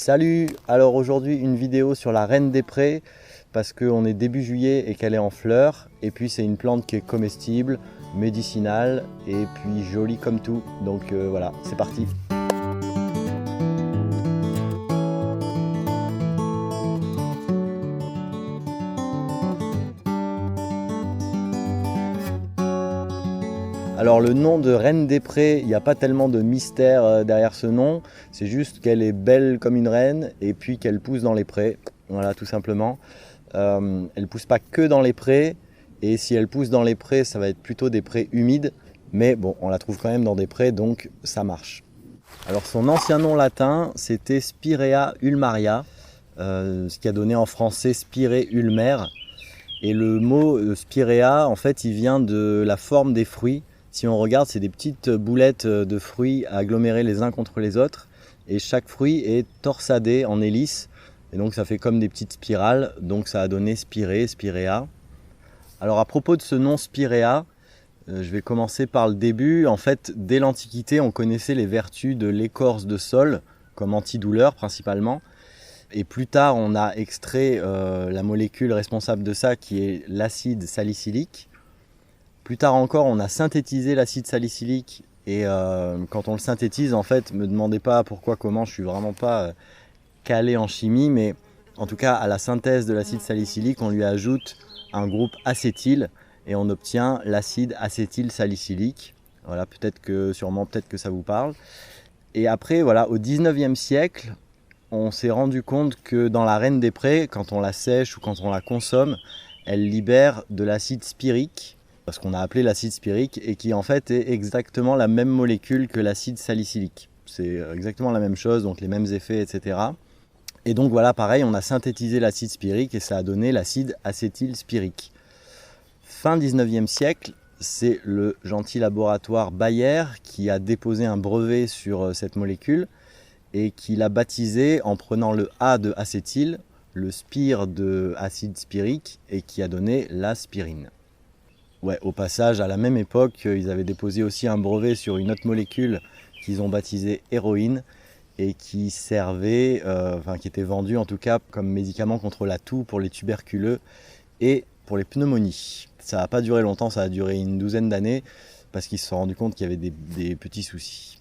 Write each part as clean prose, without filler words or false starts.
Salut! Alors aujourd'hui une vidéo sur la reine des prés parce qu'on est début juillet et qu'elle est en fleurs, et puis c'est une plante qui est comestible, médicinale et puis jolie comme tout. Donc voilà, c'est parti! Alors le nom de reine des prés, il n'y a pas tellement de mystère derrière ce nom, c'est juste qu'elle est belle comme une reine et puis qu'elle pousse dans les prés, voilà tout simplement. Elle ne pousse pas que dans les prés, et si elle pousse dans les prés, ça va être plutôt des prés humides, mais bon, on la trouve quand même dans des prés, donc ça marche. Alors son ancien nom latin, c'était Spirea ulmaria, ce qui a donné en français Spirée ulmer. Et le mot spirea, en fait, il vient de la forme des fruits. Si on regarde, c'est des petites boulettes de fruits agglomérées les uns contre les autres. Et chaque fruit est torsadé en hélice. Et donc ça fait comme des petites spirales. Donc ça a donné spirée, spirea. Alors à propos de ce nom spirea, je vais commencer par le début. En fait, dès l'Antiquité, on connaissait les vertus de l'écorce de saule, comme antidouleur principalement. Et plus tard, on a extrait la molécule responsable de ça, qui est l'acide salicylique. Plus tard encore, on a synthétisé l'acide salicylique. Et quand on le synthétise, en fait, me demandez pas pourquoi, comment, je suis vraiment pas calé en chimie, mais en tout cas, à la synthèse de l'acide salicylique, on lui ajoute un groupe acétyl et on obtient l'acide acétylsalicylique. Voilà, peut-être que ça vous parle. Et après, voilà, au 19e siècle, on s'est rendu compte que dans la reine des prés, quand on la sèche ou quand on la consomme, elle libère de l'acide spirique, ce qu'on a appelé l'acide spirique, et qui en fait est exactement la même molécule que l'acide salicylique. C'est exactement la même chose, donc les mêmes effets, etc. Et donc voilà, pareil, on a synthétisé l'acide spirique et ça a donné l'acide acétylspirique. Fin 19e siècle, c'est le gentil laboratoire Bayer qui a déposé un brevet sur cette molécule, et qui l'a baptisé en prenant le A de acétyl, le spire de acide spirique, et qui a donné l'aspirine. Ouais, au passage, à la même époque, ils avaient déposé aussi un brevet sur une autre molécule qu'ils ont baptisée héroïne, et qui servait, qui était vendue en tout cas comme médicament contre la toux pour les tuberculeux et pour les pneumonies. Ça n'a pas duré longtemps, ça a duré une douzaine d'années, parce qu'ils se sont rendus compte qu'il y avait des petits soucis.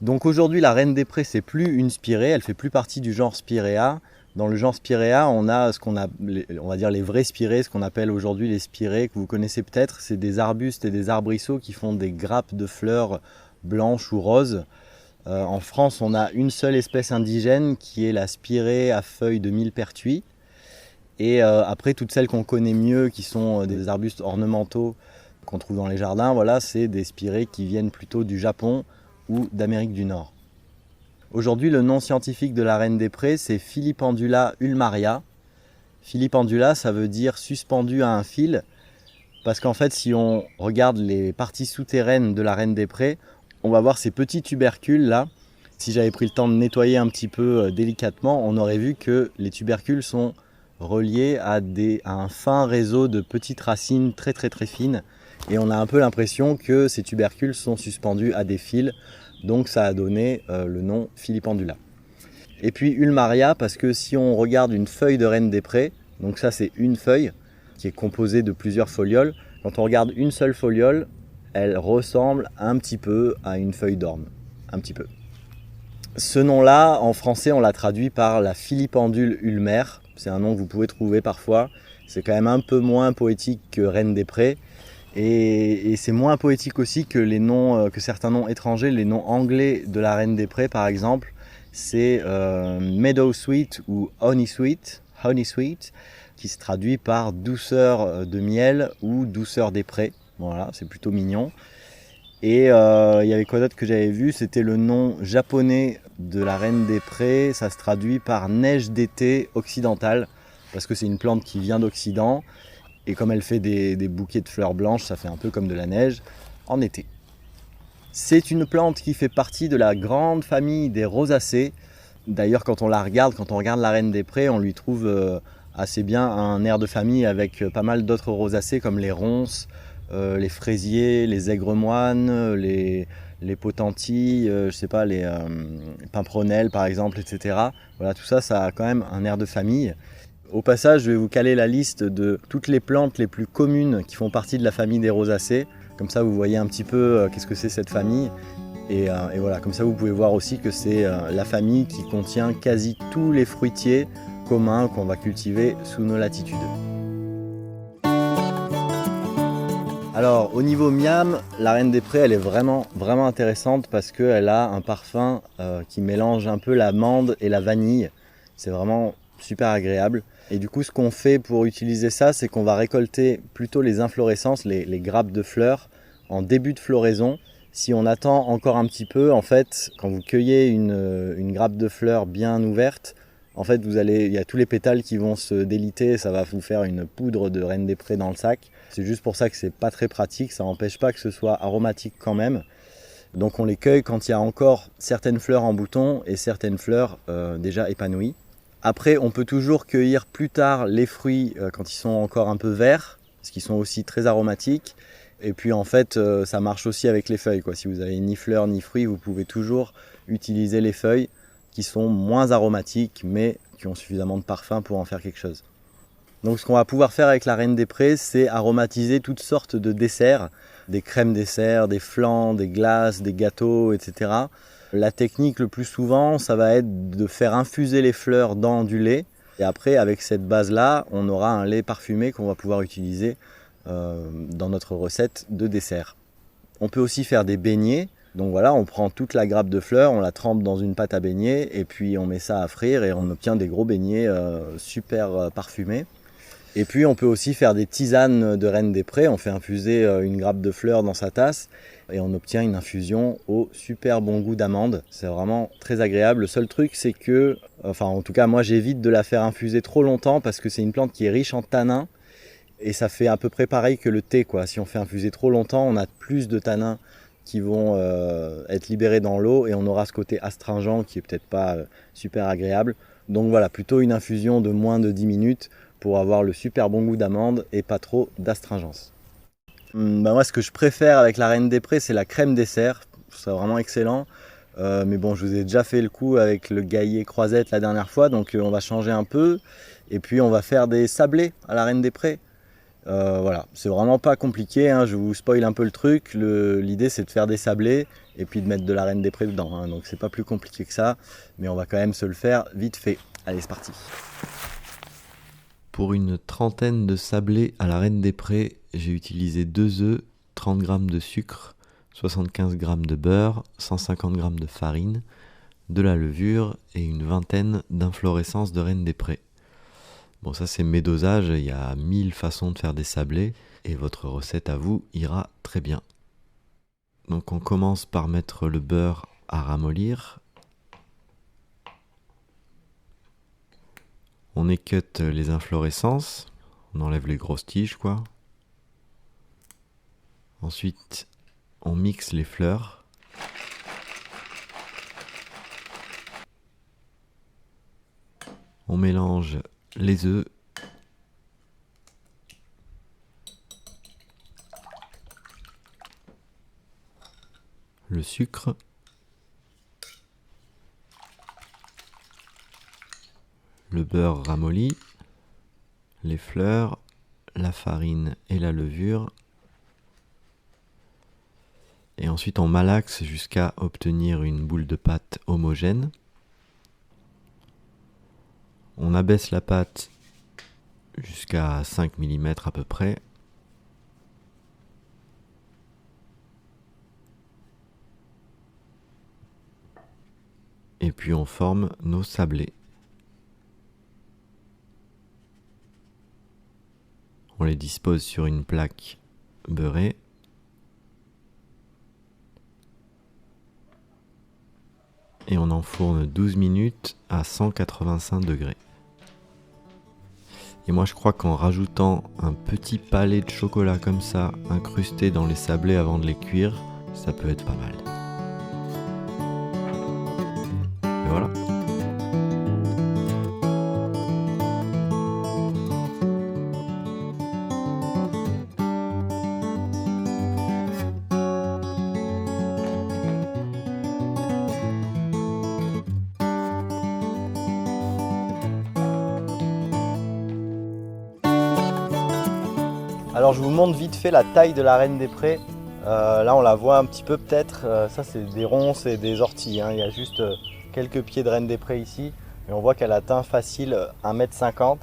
Donc aujourd'hui, la reine des prés, c'est plus une spirée, elle fait plus partie du genre Spirea. Dans le genre Spirea, on a on va dire les vrais spirées, ce qu'on appelle aujourd'hui les spirées, que vous connaissez peut-être. C'est des arbustes et des arbrisseaux qui font des grappes de fleurs blanches ou roses. En France, on a une seule espèce indigène qui est la spirée à feuilles de millepertuis. Et après, toutes celles qu'on connaît mieux, qui sont des arbustes ornementaux qu'on trouve dans les jardins, voilà, c'est des spirées qui viennent plutôt du Japon ou d'Amérique du Nord. Aujourd'hui, le nom scientifique de la reine des prés, c'est Filipendula ulmaria. Filipendula, ça veut dire suspendu à un fil, parce qu'en fait, si on regarde les parties souterraines de la reine des prés, on va voir ces petits tubercules là. Si j'avais pris le temps de nettoyer un petit peu délicatement, on aurait vu que les tubercules sont reliés à un fin réseau de petites racines très très très fines. Et on a un peu l'impression que ces tubercules sont suspendus à des fils, donc ça a donné le nom Filipendula. Et puis ulmaria, parce que si on regarde une feuille de reine des prés, donc ça c'est une feuille qui est composée de plusieurs folioles, quand on regarde une seule foliole, elle ressemble un petit peu à une feuille d'orme, un petit peu. Ce nom-là, en français, on l'a traduit par la Filipendule ulmer, c'est un nom que vous pouvez trouver parfois, c'est quand même un peu moins poétique que reine des prés, et c'est moins poétique aussi que que certains noms étrangers, les noms anglais de la reine des prés par exemple, c'est Meadowsweet ou Honey Sweet, qui se traduit par douceur de miel ou douceur des prés. Voilà, c'est plutôt mignon. Et il y avait quoi d'autre que j'avais vu, c'était le nom japonais de la reine des prés, ça se traduit par neige d'été occidentale, parce que c'est une plante qui vient d'Occident. Et comme elle fait des bouquets de fleurs blanches, ça fait un peu comme de la neige en été. C'est une plante qui fait partie de la grande famille des rosacées. D'ailleurs, quand on regarde la reine des prés, on lui trouve assez bien un air de famille avec pas mal d'autres rosacées comme les ronces, les fraisiers, les aigremoines, les les potentilles, je sais pas, les pimpronelles par exemple, etc. Voilà, tout ça, ça a quand même un air de famille. Au passage, je vais vous caler la liste de toutes les plantes les plus communes qui font partie de la famille des rosacées. Comme ça, vous voyez un petit peu qu'est-ce que c'est cette famille. Et voilà, comme ça, vous pouvez voir aussi que c'est la famille qui contient quasi tous les fruitiers communs qu'on va cultiver sous nos latitudes. Alors, au niveau miam, la Reine des Prés, elle est vraiment intéressante parce qu'elle a un parfum qui mélange un peu l'amande et la vanille. C'est vraiment super agréable. Et du coup, ce qu'on fait pour utiliser ça, c'est qu'on va récolter plutôt les inflorescences, les grappes de fleurs, en début de floraison. Si on attend encore un petit peu, en fait, quand vous cueillez une grappe de fleurs bien ouverte, en fait, il y a tous les pétales qui vont se déliter, ça va vous faire une poudre de Reine des Prés dans le sac. C'est juste pour ça que c'est pas très pratique, ça n'empêche pas que ce soit aromatique quand même. Donc on les cueille quand il y a encore certaines fleurs en bouton et certaines fleurs déjà épanouies. Après, on peut toujours cueillir plus tard les fruits quand ils sont encore un peu verts, parce qu'ils sont aussi très aromatiques. Et puis en fait, ça marche aussi avec les feuilles, quoi. Si vous avez ni fleurs ni fruits, vous pouvez toujours utiliser les feuilles qui sont moins aromatiques, mais qui ont suffisamment de parfum pour en faire quelque chose. Donc ce qu'on va pouvoir faire avec la Reine des Prés, c'est aromatiser toutes sortes de desserts, des crèmes desserts, des flans, des glaces, des gâteaux, etc. La technique le plus souvent, ça va être de faire infuser les fleurs dans du lait. Et après, avec cette base-là, on aura un lait parfumé qu'on va pouvoir utiliser dans notre recette de dessert. On peut aussi faire des beignets. Donc voilà, on prend toute la grappe de fleurs, on la trempe dans une pâte à beignets et puis on met ça à frire et on obtient des gros beignets super parfumés. Et puis on peut aussi faire des tisanes de Reine des Prés, on fait infuser une grappe de fleurs dans sa tasse et on obtient une infusion au super bon goût d'amande. C'est vraiment très agréable. Le seul truc c'est que, enfin en tout cas moi j'évite de la faire infuser trop longtemps parce que c'est une plante qui est riche en tanins et ça fait à peu près pareil que le thé, quoi. Si on fait infuser trop longtemps, on a plus de tanins qui vont être libérés dans l'eau et on aura ce côté astringent qui est peut-être pas super agréable. Donc voilà, plutôt une infusion de moins de 10 minutes pour avoir le super bon goût d'amande et pas trop d'astringence. Moi, ce que je préfère avec la Reine des Prés, c'est la crème dessert. C'est vraiment excellent. Mais bon, je vous ai déjà fait le coup avec le Gaillet Croisette la dernière fois, donc on va changer un peu. Et puis on va faire des sablés à la Reine des Prés. Voilà, c'est vraiment pas compliqué, hein. Je vous spoil un peu le truc. L'idée c'est de faire des sablés et puis de mettre de la Reine des Prés dedans, hein. Donc c'est pas plus compliqué que ça, mais on va quand même se le faire vite fait. Allez, c'est parti. Pour une trentaine de sablés à la Reine des Prés, j'ai utilisé 2 œufs, 30 g de sucre, 75 g de beurre, 150 g de farine, de la levure et une vingtaine d'inflorescences de Reine des Prés. Bon, ça c'est mes dosages, il y a 1000 façons de faire des sablés et votre recette à vous ira très bien. Donc on commence par mettre le beurre à ramollir. On équeute les inflorescences, on enlève les grosses tiges quoi. Ensuite, on mixe les fleurs. On mélange les œufs. Le sucre. Le beurre ramolli. Les fleurs, la farine et la levure. Et ensuite on malaxe jusqu'à obtenir une boule de pâte homogène. On abaisse la pâte jusqu'à 5 mm à peu près. Et puis on forme nos sablés. On les dispose sur une plaque beurrée. Et on enfourne 12 minutes à 185 degrés. Et moi je crois qu'en rajoutant un petit palais de chocolat comme ça, incrusté dans les sablés avant de les cuire, ça peut être pas mal. Et voilà. Alors je vous montre vite fait la taille de la reine des prés. Là on la voit un petit peu peut-être. Ça c'est des ronces et des orties, hein. Il y a juste quelques pieds de reine des prés ici. Et on voit qu'elle atteint facile 1,50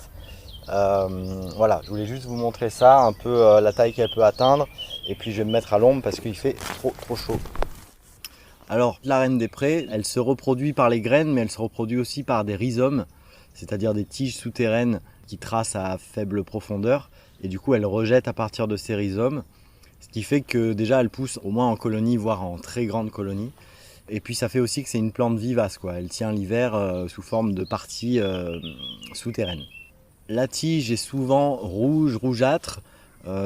m. Voilà, je voulais juste vous montrer ça, un peu la taille qu'elle peut atteindre. Et puis je vais me mettre à l'ombre parce qu'il fait trop chaud. Alors la reine des prés, elle se reproduit par les graines, mais elle se reproduit aussi par des rhizomes, c'est-à-dire des tiges souterraines qui tracent à faible profondeur. Et du coup elle rejette à partir de ces rhizomes, ce qui fait que déjà elle pousse au moins en colonie, voire en très grande colonie. Et puis ça fait aussi que c'est une plante vivace, quoi. Elle tient l'hiver sous forme de parties souterraines. La tige est souvent rouge, rougeâtre,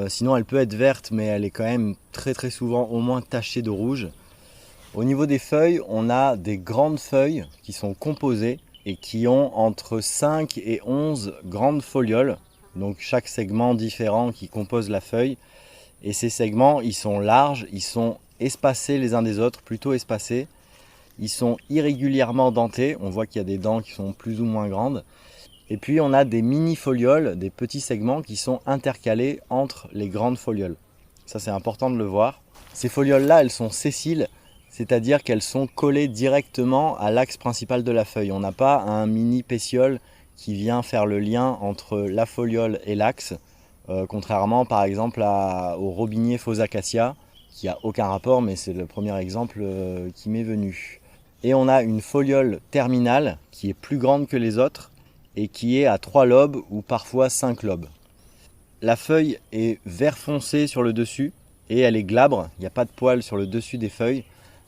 sinon elle peut être verte, mais elle est quand même très souvent au moins tachée de rouge. Au niveau des feuilles, on a des grandes feuilles qui sont composées et qui ont entre 5 et 11 grandes folioles, donc chaque segment différent qui compose la feuille. Et ces segments, ils sont larges, ils sont espacés les uns des autres, plutôt espacés. Ils sont irrégulièrement dentés, on voit qu'il y a des dents qui sont plus ou moins grandes. Et puis on a des mini-folioles, des petits segments qui sont intercalés entre les grandes folioles. Ça c'est important de le voir. Ces folioles-là, elles sont sessiles, c'est-à-dire qu'elles sont collées directement à l'axe principal de la feuille. On n'a pas un mini pétiole qui vient faire le lien entre la foliole et l'axe, contrairement par exemple au robinier faux acacia, qui n'a aucun rapport, mais c'est le premier exemple qui m'est venu. Et on a une foliole terminale qui est plus grande que les autres et qui est à 3 lobes ou parfois 5 lobes. La feuille est vert foncé sur le dessus et elle est glabre, il n'y a pas de poils sur le dessus des feuilles.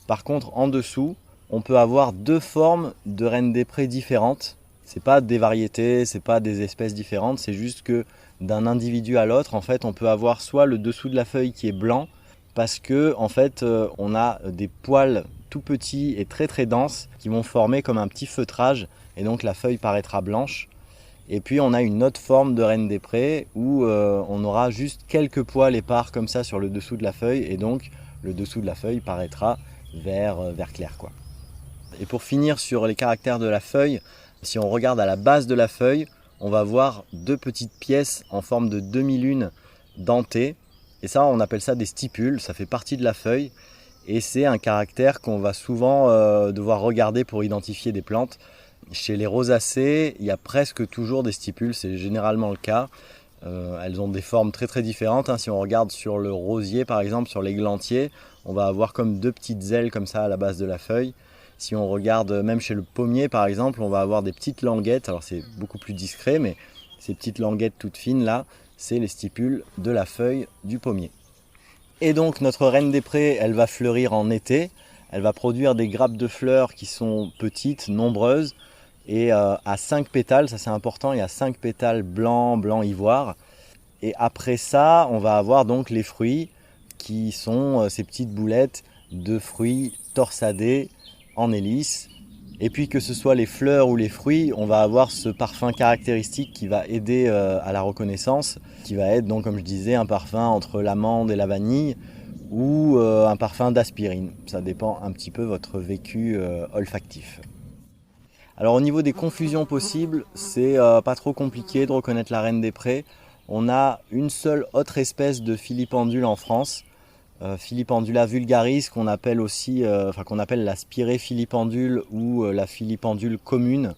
Par contre, en dessous, on peut avoir 2 formes de reine des prés différentes. C'est pas des variétés, c'est pas des espèces différentes, c'est juste que d'un individu à l'autre, en fait, on peut avoir soit le dessous de la feuille qui est blanc, parce que en fait, on a des poils tout petits et très denses qui vont former comme un petit feutrage, et donc la feuille paraîtra blanche. Et puis on a une autre forme de reine des prés où on aura juste quelques poils épars comme ça sur le dessous de la feuille, et donc le dessous de la feuille paraîtra vert clair, quoi. Et pour finir sur les caractères de la feuille, si on regarde à la base de la feuille, on va voir 2 petites pièces en forme de demi-lune dentées. Et ça, on appelle ça des stipules, ça fait partie de la feuille. Et c'est un caractère qu'on va souvent devoir regarder pour identifier des plantes. Chez les rosacées, il y a presque toujours des stipules, c'est généralement le cas. Elles ont des formes très différentes, hein. Si on regarde sur le rosier par exemple, sur l'églantier, on va avoir comme 2 petites ailes comme ça à la base de la feuille. Si on regarde même chez le pommier par exemple, on va avoir des petites languettes, alors c'est beaucoup plus discret, mais ces petites languettes toutes fines là, c'est les stipules de la feuille du pommier. Et donc notre reine des prés, elle va fleurir en été, elle va produire des grappes de fleurs qui sont petites, nombreuses, et à 5 pétales, ça c'est important, il y a 5 pétales blanc ivoire. Et après ça, on va avoir donc les fruits qui sont ces petites boulettes de fruits torsadés en hélice. Et puis que ce soit les fleurs ou les fruits, on va avoir ce parfum caractéristique qui va aider à la reconnaissance, qui va être donc, comme je disais, un parfum entre l'amande et la vanille ou un parfum d'aspirine. Ça dépend un petit peu de votre vécu olfactif. Alors au niveau des confusions possibles, c'est pas trop compliqué de reconnaître la reine des prés. On a une seule autre espèce de filipendule en France, Filipendula vulgaris, qu'on appelle aussi, qu'on appelle la spirée filipendule ou la filipendule commune.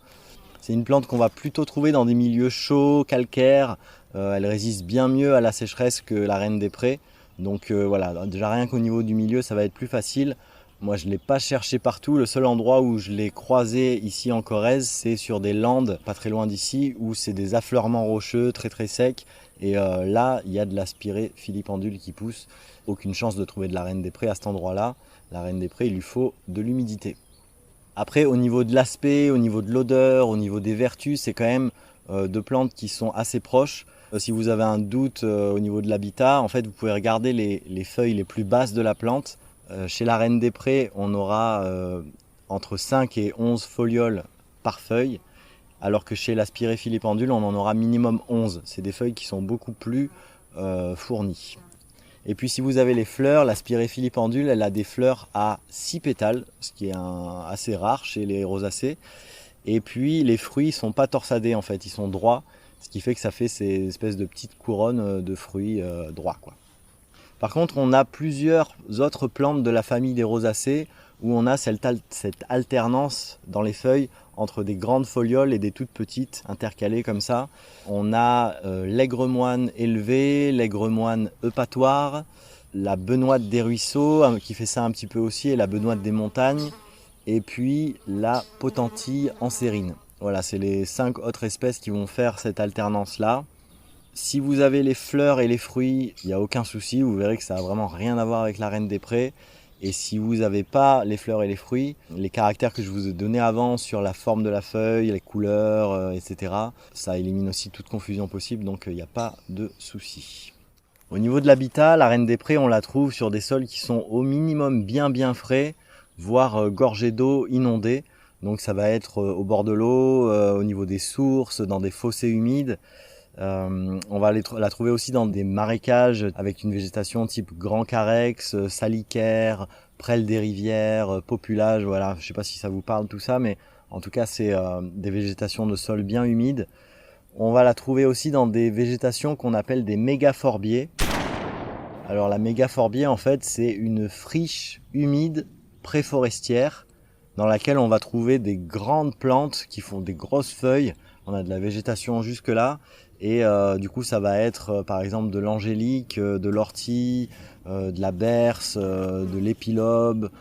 C'est une plante qu'on va plutôt trouver dans des milieux chauds, calcaires. Elle résiste bien mieux à la sécheresse que la reine des prés. Donc voilà, déjà rien qu'au niveau du milieu, ça va être plus facile. Moi, je ne l'ai pas cherché partout. Le seul endroit où je l'ai croisé ici en Corrèze, c'est sur des landes pas très loin d'ici, où c'est des affleurements rocheux très secs. Et là, il y a de la spirée filipendule qui pousse. Aucune chance de trouver de la reine des prés à cet endroit-là. La reine des prés, il lui faut de l'humidité. Après, au niveau de l'aspect, au niveau de l'odeur, au niveau des vertus, c'est quand même 2 plantes qui sont assez proches. Si vous avez un doute au niveau de l'habitat, en fait, vous pouvez regarder les feuilles les plus basses de la plante. Chez la reine des prés, on aura entre 5 et 11 folioles par feuille, alors que chez la spirée filipendule, on en aura minimum 11. C'est des feuilles qui sont beaucoup plus fournies. Et puis si vous avez les fleurs, la spirée filipendule, elle a des fleurs à 6 pétales, ce qui est assez rare chez les rosacées. Et puis les fruits ne sont pas torsadés en fait, ils sont droits. ce qui fait que ça fait ces espèces de petites couronnes de fruits droits, quoi. Par contre, on a plusieurs autres plantes de la famille des rosacées où on a cette alternance dans les feuilles entre des grandes folioles et des toutes petites intercalées comme ça. On a l'aigre-moine élevé, l'aigre-moine eupatoire, la benoîte des ruisseaux qui fait ça un petit peu aussi, et la benoîte des montagnes, et puis la potentille ansérine. Voilà, c'est les 5 autres espèces qui vont faire cette alternance-là. Si vous avez les fleurs et les fruits, il n'y a aucun souci, vous verrez que ça n'a vraiment rien à voir avec la reine des prés. Et si vous n'avez pas les fleurs et les fruits, les caractères que je vous ai donnés avant sur la forme de la feuille, les couleurs, etc., ça élimine aussi toute confusion possible, donc il n'y a pas de souci. Au niveau de l'habitat, la reine des prés, on la trouve sur des sols qui sont au minimum bien frais, voire gorgés d'eau, inondés. Donc ça va être au bord de l'eau, au niveau des sources, dans des fossés humides. On va la trouver aussi dans des marécages avec une végétation type grand carex, salicaire, prêle des rivières, populage, voilà. Je sais pas si ça vous parle tout ça, mais en tout cas c'est des végétations de sol bien humides. On va la trouver aussi dans des végétations qu'on appelle des mégaphorbiers. Alors la mégaphorbier, en fait, c'est une friche humide préforestière dans laquelle on va trouver des grandes plantes qui font des grosses feuilles. On a de la végétation jusque là. Et du coup, ça va être par exemple de l'angélique, de l'ortie, de la berce, de l'épilobe,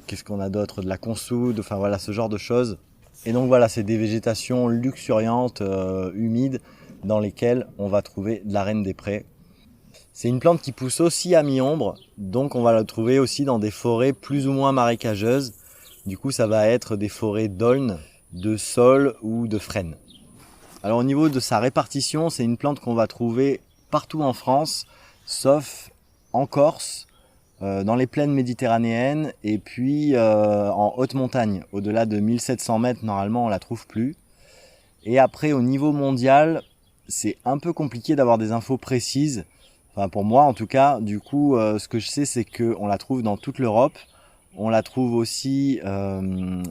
qu'est-ce qu'on a d'autre, de la consoude, enfin voilà, ce genre de choses. Et donc voilà, c'est des végétations luxuriantes, humides, dans lesquelles on va trouver de la reine des prés. C'est une plante qui pousse aussi à mi-ombre, donc on va la trouver aussi dans des forêts plus ou moins marécageuses. Du coup, ça va être des forêts d'aulnes, de saules ou de frênes. Alors au niveau de sa répartition, c'est une plante qu'on va trouver partout en France, sauf en Corse, dans les plaines méditerranéennes et puis en haute montagne. Au-delà de 1700 mètres, normalement, on la trouve plus. Et après, au niveau mondial, c'est un peu compliqué d'avoir des infos précises. Enfin, pour moi, en tout cas. Du coup, ce que je sais, c'est qu'on la trouve dans toute l'Europe. On la trouve aussi,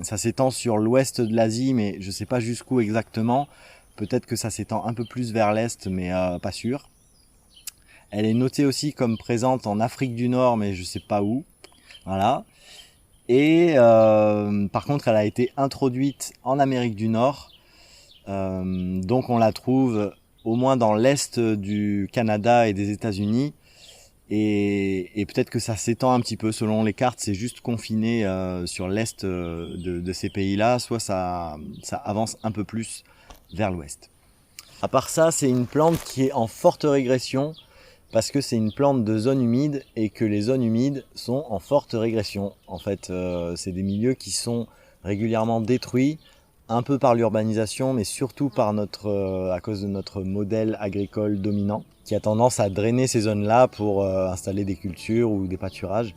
ça s'étend sur l'ouest de l'Asie, mais je ne sais pas jusqu'où exactement. Peut-être que ça s'étend un peu plus vers l'est, mais pas sûr. Elle est notée aussi comme présente en Afrique du Nord, mais je ne sais pas où. Voilà. Et par contre, elle a été introduite en Amérique du Nord. Donc on la trouve au moins dans l'est du Canada et des États-Unis. Et peut-être que ça s'étend un petit peu selon les cartes, c'est juste confiné sur l'est de ces pays-là, soit ça avance un peu plus vers l'ouest. À part ça, c'est une plante qui est en forte régression parce que c'est une plante de zone humide et que les zones humides sont en forte régression. En fait, c'est des milieux qui sont régulièrement détruits, un peu par l'urbanisation, mais surtout par à cause de notre modèle agricole dominant, qui a tendance à drainer ces zones-là pour installer des cultures ou des pâturages.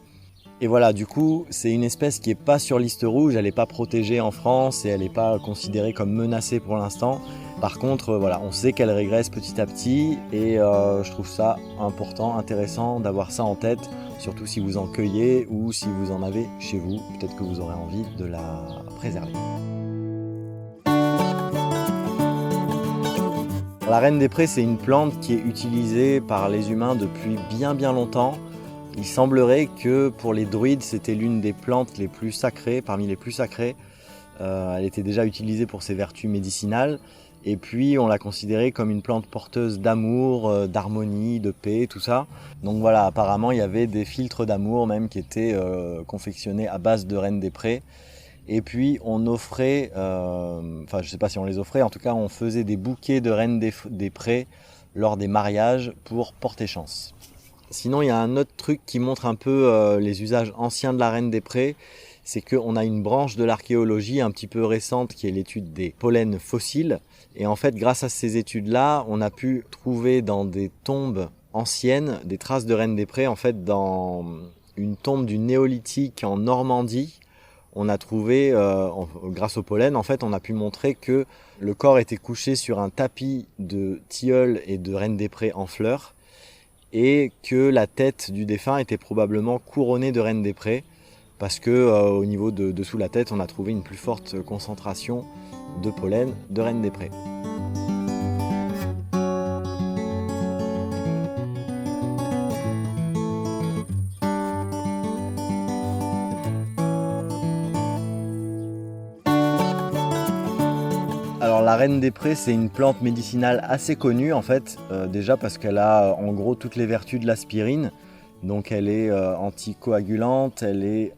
Et voilà, du coup, c'est une espèce qui n'est pas sur liste rouge, elle n'est pas protégée en France et elle n'est pas considérée comme menacée pour l'instant. Par contre, voilà, on sait qu'elle régresse petit à petit et je trouve ça important, intéressant d'avoir ça en tête, surtout si vous en cueillez ou si vous en avez chez vous. Peut-être que vous aurez envie de la préserver. La reine des prés, c'est une plante qui est utilisée par les humains depuis bien longtemps. Il semblerait que pour les druides, c'était l'une des plantes les plus sacrées, parmi les plus sacrées. Elle était déjà utilisée pour ses vertus médicinales. Et puis, on l'a considérée comme une plante porteuse d'amour, d'harmonie, de paix, tout ça. Donc voilà, apparemment, il y avait des filtres d'amour même qui étaient confectionnés à base de reine des prés. Et puis, on offrait, enfin, je ne sais pas si on les offrait, en tout cas, on faisait des bouquets de reine des prés lors des mariages pour porter chance. Sinon, il y a un autre truc qui montre un peu les usages anciens de la reine des prés, c'est qu'on a une branche de l'archéologie un petit peu récente qui est l'étude des pollens fossiles. Et en fait, grâce à ces études-là, on a pu trouver dans des tombes anciennes des traces de reine des prés. En fait, dans une tombe du néolithique en Normandie, on a trouvé, grâce au pollen, en fait, on a pu montrer que le corps était couché sur un tapis de tilleuls et de reine des prés en fleurs, et que la tête du défunt était probablement couronnée de reine des prés, parce que au niveau de dessous la tête, on a trouvé une plus forte concentration de pollen de reine des prés. Alors la reine des prés, c'est une plante médicinale assez connue en fait, déjà parce qu'elle a en gros toutes les vertus de l'aspirine. Donc elle est anticoagulante, elle est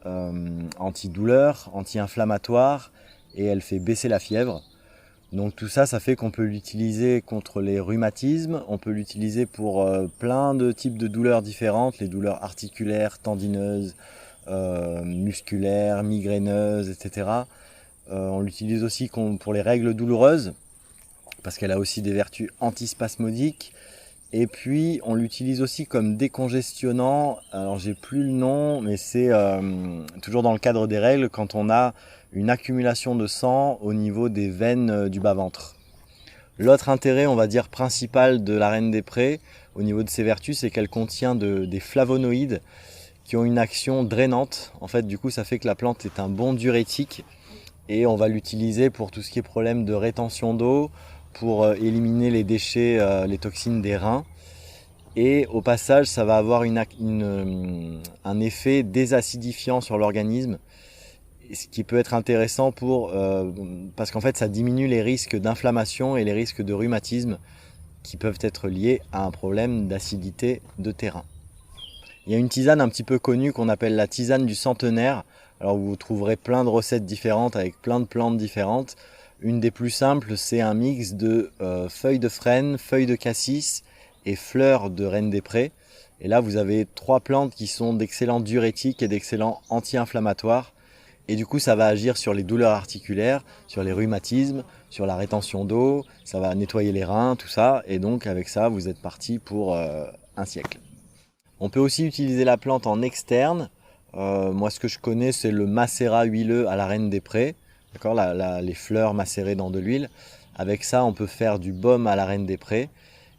antidouleur, anti-inflammatoire et elle fait baisser la fièvre. Donc tout ça, ça fait qu'on peut l'utiliser contre les rhumatismes, on peut l'utiliser pour plein de types de douleurs différentes, les douleurs articulaires, tendineuses, musculaires, migraineuses, etc. On l'utilise aussi pour les règles douloureuses, parce qu'elle a aussi des vertus antispasmodiques. Et puis on l'utilise aussi comme décongestionnant, alors j'ai plus le nom, mais c'est toujours dans le cadre des règles, quand on a une accumulation de sang au niveau des veines du bas-ventre. L'autre intérêt, on va dire, principal de la reine des prés, au niveau de ses vertus, c'est qu'elle contient des flavonoïdes qui ont une action drainante. En fait, du coup, ça fait que la plante est un bon diurétique et on va l'utiliser pour tout ce qui est problème de rétention d'eau, pour éliminer les déchets, les toxines des reins. Et au passage, ça va avoir un effet désacidifiant sur l'organisme, ce qui peut être intéressant parce qu'en fait, ça diminue les risques d'inflammation et les risques de rhumatisme qui peuvent être liés à un problème d'acidité de terrain. Il y a une tisane un petit peu connue qu'on appelle la tisane du centenaire. Alors vous trouverez plein de recettes différentes avec plein de plantes différentes. Une des plus simples, c'est un mix de feuilles de frêne, feuilles de cassis et fleurs de reine des prés. Et là, vous avez 3 plantes qui sont d'excellents diurétiques et d'excellents anti-inflammatoires. Et du coup, ça va agir sur les douleurs articulaires, sur les rhumatismes, sur la rétention d'eau, ça va nettoyer les reins, tout ça. Et donc, avec ça, vous êtes parti pour un siècle. On peut aussi utiliser la plante en externe. Moi, ce que je connais, c'est le macérat huileux à la reine des prés. D'accord, les fleurs macérées dans de l'huile. Avec ça, on peut faire du baume à la reine des prés.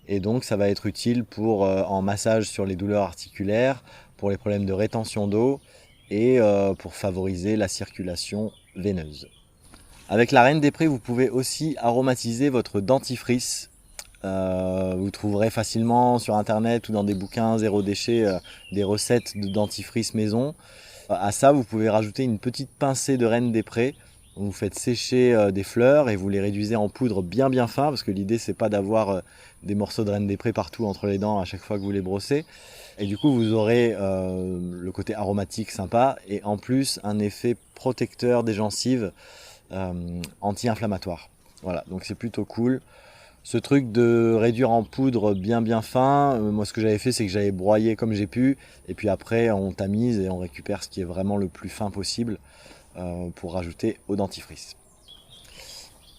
Et donc, ça va être utile en massage sur les douleurs articulaires, pour les problèmes de rétention d'eau et pour favoriser la circulation veineuse. Avec la reine des prés, vous pouvez aussi aromatiser votre dentifrice. Vous trouverez facilement sur internet ou dans des bouquins zéro déchet des recettes de dentifrice maison. À ça, vous pouvez rajouter une petite pincée de reine des prés. Vous faites sécher des fleurs et vous les réduisez en poudre bien fin, parce que l'idée c'est pas d'avoir des morceaux de reine des prés partout entre les dents à chaque fois que vous les brossez. Et du coup vous aurez le côté aromatique sympa et en plus un effet protecteur des gencives anti-inflammatoire. Voilà, donc c'est plutôt cool. Ce truc de réduire en poudre bien fin, moi ce que j'avais fait c'est que j'avais broyé comme j'ai pu et puis après on tamise et on récupère ce qui est vraiment le plus fin possible pour rajouter au dentifrice.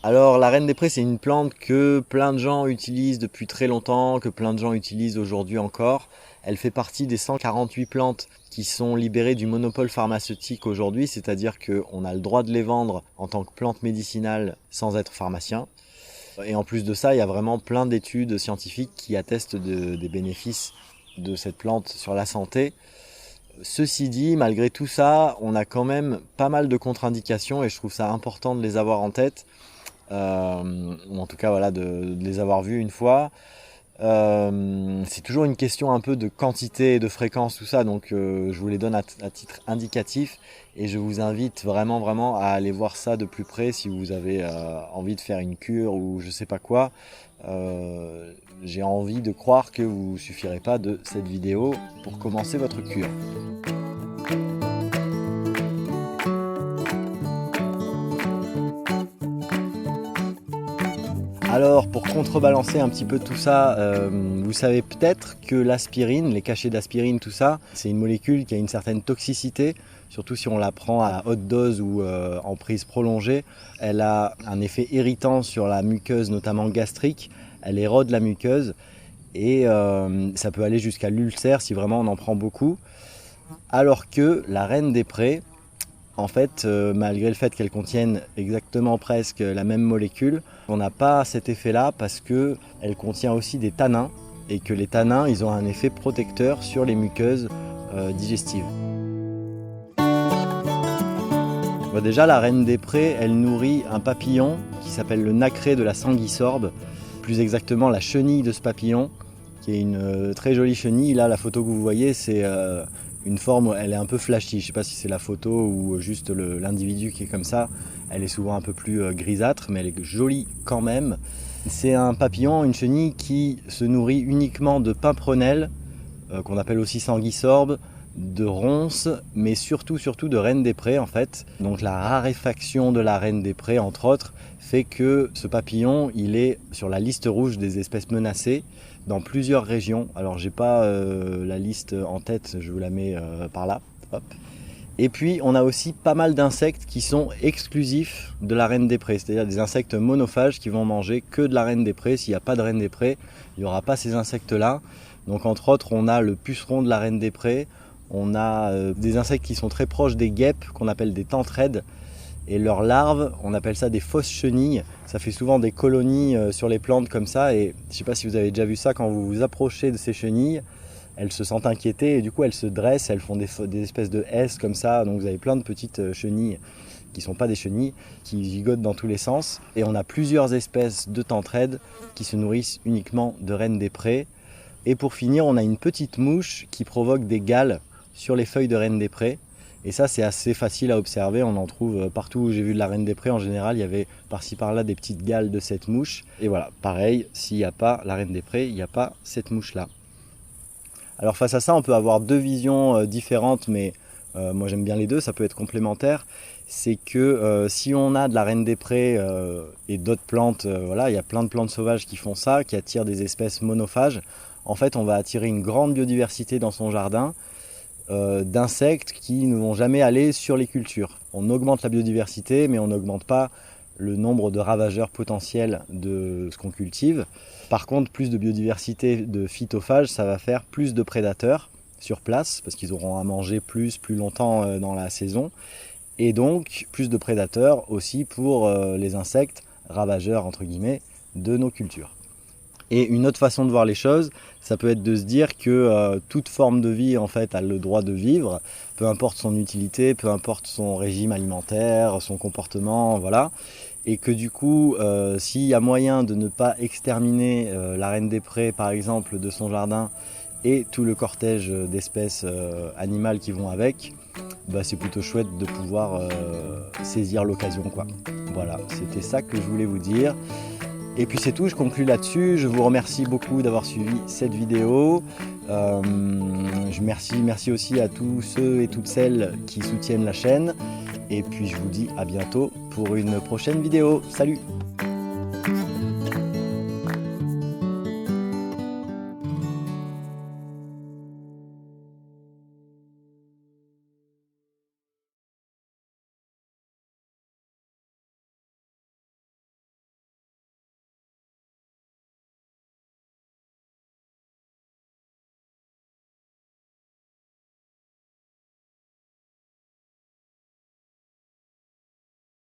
Alors la reine des prés, c'est une plante que plein de gens utilisent depuis très longtemps, que plein de gens utilisent aujourd'hui encore. Elle fait partie des 148 plantes qui sont libérées du monopole pharmaceutique aujourd'hui, c'est-à-dire qu'on a le droit de les vendre en tant que plante médicinale sans être pharmacien. Et en plus de ça, il y a vraiment plein d'études scientifiques qui attestent des bénéfices de cette plante sur la santé. Ceci dit, malgré tout ça, on a quand même pas mal de contre-indications et je trouve ça important de les avoir en tête. Ou en tout cas voilà, de les avoir vues une fois. C'est toujours une question un peu de quantité et de fréquence, tout ça, donc je vous les donne à titre indicatif et je vous invite vraiment à aller voir ça de plus près si vous avez envie de faire une cure ou je sais pas quoi. J'ai envie de croire que vous ne suffirez pas de cette vidéo pour commencer votre cure. Alors pour contrebalancer un petit peu tout ça, vous savez peut-être que l'aspirine, les cachets d'aspirine, tout ça, c'est une molécule qui a une certaine toxicité, surtout si on la prend à haute dose ou en prise prolongée. Elle a un effet irritant sur la muqueuse, notamment gastrique, elle érode la muqueuse et ça peut aller jusqu'à l'ulcère si vraiment on en prend beaucoup. Alors que la reine des prés, en fait, malgré le fait qu'elle contienne exactement presque la même molécule, on n'a pas cet effet-là parce qu'elle contient aussi des tanins et que les tanins, ils ont un effet protecteur sur les muqueuses digestives. Bon, déjà, la reine des prés, elle nourrit un papillon qui s'appelle le nacré de la sanguisorbe, plus exactement la chenille de ce papillon, qui est une très jolie chenille. Là, la photo que vous voyez, c'est une forme, elle est un peu flashy, je ne sais pas si c'est la photo ou juste l'individu qui est comme ça. Elle est souvent un peu plus grisâtre, mais elle est jolie quand même. C'est un papillon, une chenille qui se nourrit uniquement de pimprenelles, qu'on appelle aussi sanguisorbes, de ronces, mais surtout de reine des prés en fait. Donc la raréfaction de la reine des prés, entre autres, fait que ce papillon, il est sur la liste rouge des espèces menacées dans plusieurs régions. Alors j'ai pas la liste en tête, je vous la mets par là. Hop. Et puis on a aussi pas mal d'insectes qui sont exclusifs de la reine des prés, c'est-à-dire des insectes monophages qui vont manger que de la reine des prés. S'il n'y a pas de reine des prés, il n'y aura pas ces insectes-là. Donc entre autres, on a le puceron de la reine des prés, on a des insectes qui sont très proches des guêpes, qu'on appelle des tentraides, et leurs larves, on appelle ça des fausses chenilles. Ça fait souvent des colonies sur les plantes comme ça, et je ne sais pas si vous avez déjà vu ça, quand vous vous approchez de ces chenilles, elles se sentent inquiétées et du coup elles se dressent, elles font des espèces de S comme ça, donc vous avez plein de petites chenilles qui ne sont pas des chenilles, qui gigotent dans tous les sens. Et on a plusieurs espèces de tentraides qui se nourrissent uniquement de reines des prés. Et pour finir, on a une petite mouche qui provoque des gales sur les feuilles de reine des prés. Et ça, c'est assez facile à observer, on en trouve partout où j'ai vu de la reine des prés. En général, il y avait par-ci par-là des petites gales de cette mouche. Et voilà, pareil, s'il n'y a pas la reine des prés, il n'y a pas cette mouche-là. Alors face à ça, on peut avoir deux visions différentes, mais moi j'aime bien les deux, ça peut être complémentaire. C'est que si on a de la reine des prés et d'autres plantes, voilà, il y a plein de plantes sauvages qui font ça, qui attirent des espèces monophages. En fait, on va attirer une grande biodiversité dans son jardin d'insectes qui ne vont jamais aller sur les cultures. On augmente la biodiversité, mais on n'augmente pas le nombre de ravageurs potentiels de ce qu'on cultive. Par contre, plus de biodiversité de phytophages, ça va faire plus de prédateurs sur place, parce qu'ils auront à manger plus longtemps dans la saison. Et donc, plus de prédateurs aussi pour les insectes ravageurs, entre guillemets, de nos cultures. Et une autre façon de voir les choses, ça peut être de se dire que toute forme de vie en fait a le droit de vivre, peu importe son utilité, peu importe son régime alimentaire, son comportement, voilà. Et que du coup, s'il y a moyen de ne pas exterminer la reine des prés par exemple de son jardin et tout le cortège d'espèces animales qui vont avec, bah, c'est plutôt chouette de pouvoir saisir l'occasion, quoi. Voilà, c'était ça que je voulais vous dire. Et puis c'est tout, je conclue là-dessus. Je vous remercie beaucoup d'avoir suivi cette vidéo. Merci aussi à tous ceux et toutes celles qui soutiennent la chaîne. Et puis je vous dis à bientôt pour une prochaine vidéo. Salut!